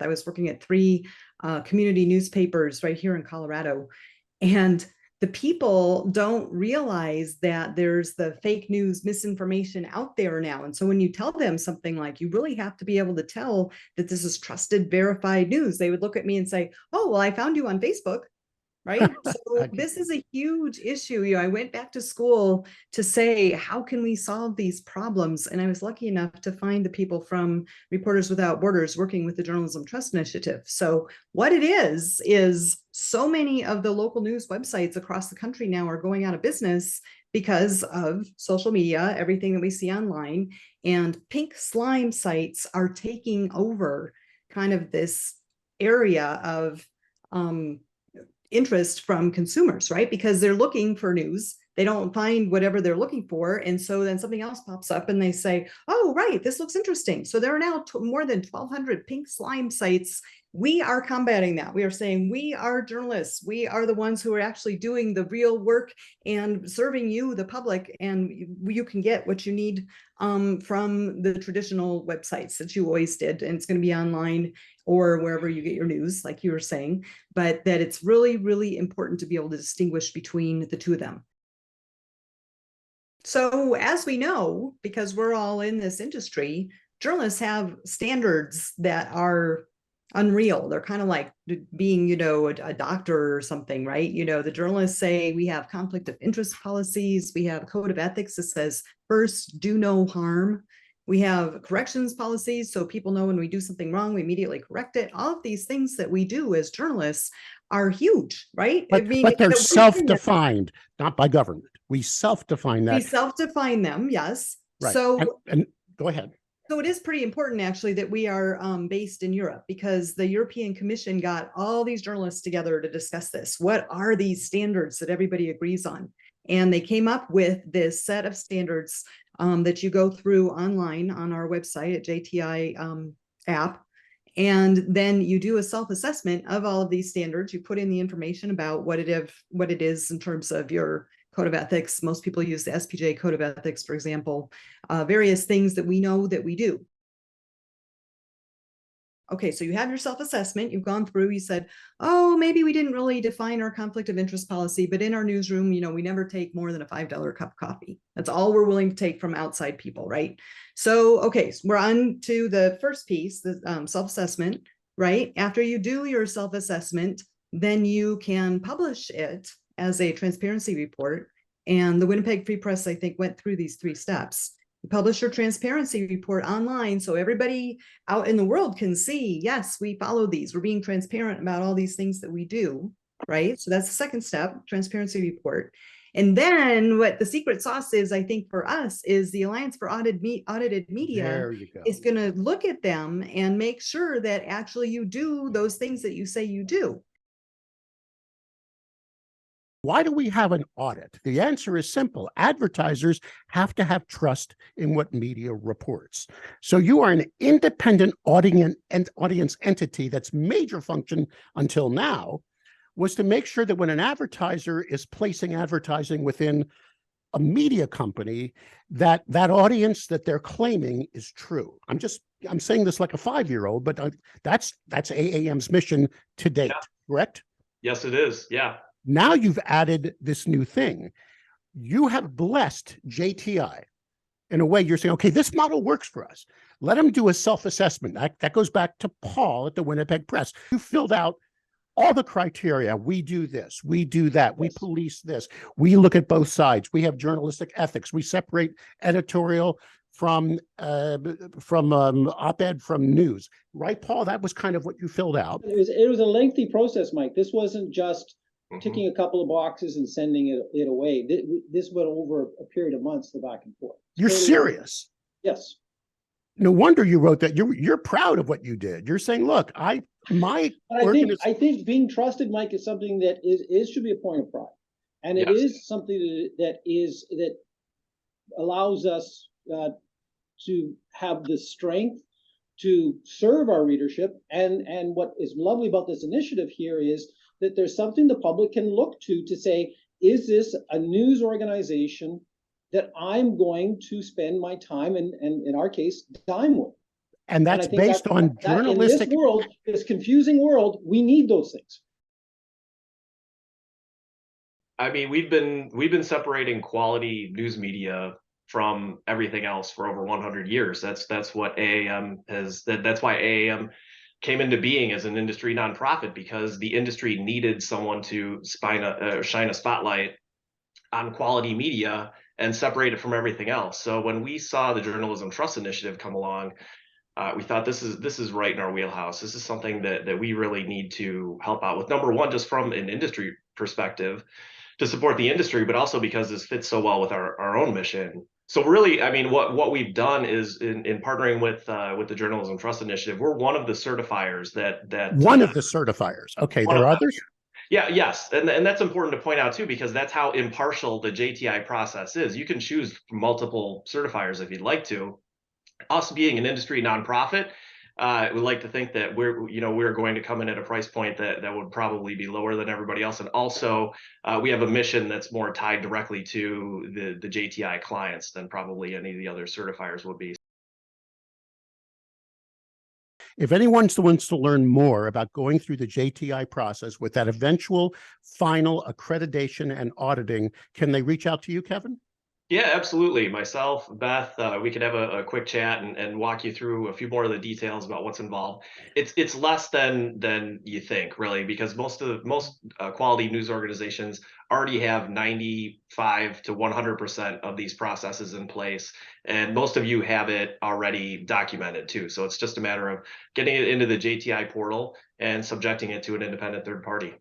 I was working at 3 community newspapers right here in Colorado. And the people don't realize that there's the fake news, misinformation out there now. And so when you tell them something like, you really have to be able to tell that this is trusted, verified news, they would look at me and say, oh, well, I found you on Facebook. Right. So this is a huge issue. I went back to school to say, how can we solve these problems? And I was lucky enough to find the people from Reporters Without Borders working with the Journalism Trust Initiative. So what it is so many of the local news websites across the country now are going out of business because of social media, everything that we see online, and pink slime sites are taking over kind of this area of interest from consumers, right? Because they're looking for news. They don't find whatever they're looking for. And so then something else pops up and they say, oh, right, this looks interesting. So there are now more than 1,200 pink slime sites. We are combating that. We are saying we are journalists. We are the ones who are actually doing the real work and serving you, the public, and you can get what you need from the traditional websites that you always did. And it's going to be online or wherever you get your news, like you were saying, but that it's really, really important to be able to distinguish between the two of them. So as we know, because we're all in this industry, journalists have standards that are unreal. They're kind of like being, a doctor or something, right? The journalists say we have conflict of interest policies. We have a code of ethics that says first, do no harm. We have corrections policies, so people know when we do something wrong, we immediately correct it. All of these things that we do as journalists are huge, right? But they're self-defined, not by government. We self-define that. We self-define them, yes. Right. So, and go ahead. So it is pretty important, actually, that we are based in Europe, because the European Commission got all these journalists together to discuss this. What are these standards that everybody agrees on? And they came up with this set of standards that you go through online on our website at JTI app. And then you do a self-assessment of all of these standards. You put in the information about what it is in terms of your code of ethics. Most people use the SPJ code of ethics, for example, various things that we know that we do. Okay, so you have your self-assessment, you've gone through, you said, oh, maybe we didn't really define our conflict of interest policy, but in our newsroom, we never take more than a $5 cup of coffee. That's all we're willing to take from outside people, right? So, okay, so we're on to the first piece, the self-assessment, right? After you do your self-assessment, then you can publish it as a transparency report. And the Winnipeg Free Press, I think, went through these 3 steps. You publish your transparency report online so everybody out in the world can see, yes, we follow these. We're being transparent about all these things that we do, right? So that's the second step, transparency report. And then what the secret sauce is, I think, for us is the Alliance for Audited Media is going to look at them and make sure that actually you do those things that you say you do. Why do we have an audit? The answer is simple. Advertisers have to have trust in what media reports. So you are an independent audience entity. That's major function until now was to make sure that when an advertiser is placing advertising within a media company, that audience that they're claiming is true. I'm saying this like a 5-year-old, but that's AAM's mission to date, correct? Yes, it is. Yeah. Now you've added this new thing. You have blessed JTI in a way. You're saying, okay, this model works for us. Let them do a self-assessment. That goes back to Paul at the Winnipeg Press. You filled out all the criteria. We do this, we do that, we police this, we look at both sides, we have journalistic ethics, we separate editorial from op-ed from news. Right, Paul? That was kind of what you filled out. It was a lengthy process, Mike. This wasn't just ticking a couple of boxes and sending it away. This went over a period of months, the back and forth. You're serious? Yes. No wonder you wrote that. You're proud of what you did. You're saying, look, I think being trusted, Mike, is something that should be a point of pride, and it is something that allows us to have the strength to serve our readership. And what is lovely about this initiative here is that there's something the public can look to say, is this a news organization that I'm going to spend my time and in our case, dime with? And I that's think based on in this journalistic. world, this confusing world, we need those things. I mean, we've been separating quality news media from everything else for over 100 years. That's what AAM has. That's why AAM came into being as an industry nonprofit, because the industry needed someone to shine a spotlight on quality media and separate it from everything else. So when we saw the Journalism Trust Initiative come along, we thought this is right in our wheelhouse. This is something that we really need to help out with. Number one, just from an industry perspective, to support the industry, but also because this fits so well with our own mission. So really, I mean, what we've done is in partnering with the Journalism Trust Initiative, we're one of the certifiers that One of the certifiers. Okay, there are others. Yeah, yes, and that's important to point out too, because that's how impartial the JTI process is. You can choose multiple certifiers if you'd like to. Us being an industry nonprofit, we like to think that we're going to come in at a price point that would probably be lower than everybody else, and also we have a mission that's more tied directly to the JTI clients than probably any of the other certifiers would be. If anyone wants to learn more about going through the JTI process with that eventual final accreditation and auditing, can they reach out to you, Kevin? Yeah, absolutely. Myself, Beth, we could have a quick chat and walk you through a few more of the details about what's involved. It's less than you think, really, because most quality news organizations already have 95 to 100% of these processes in place, and most of you have it already documented too. So it's just a matter of getting it into the JTI portal and subjecting it to an independent third party.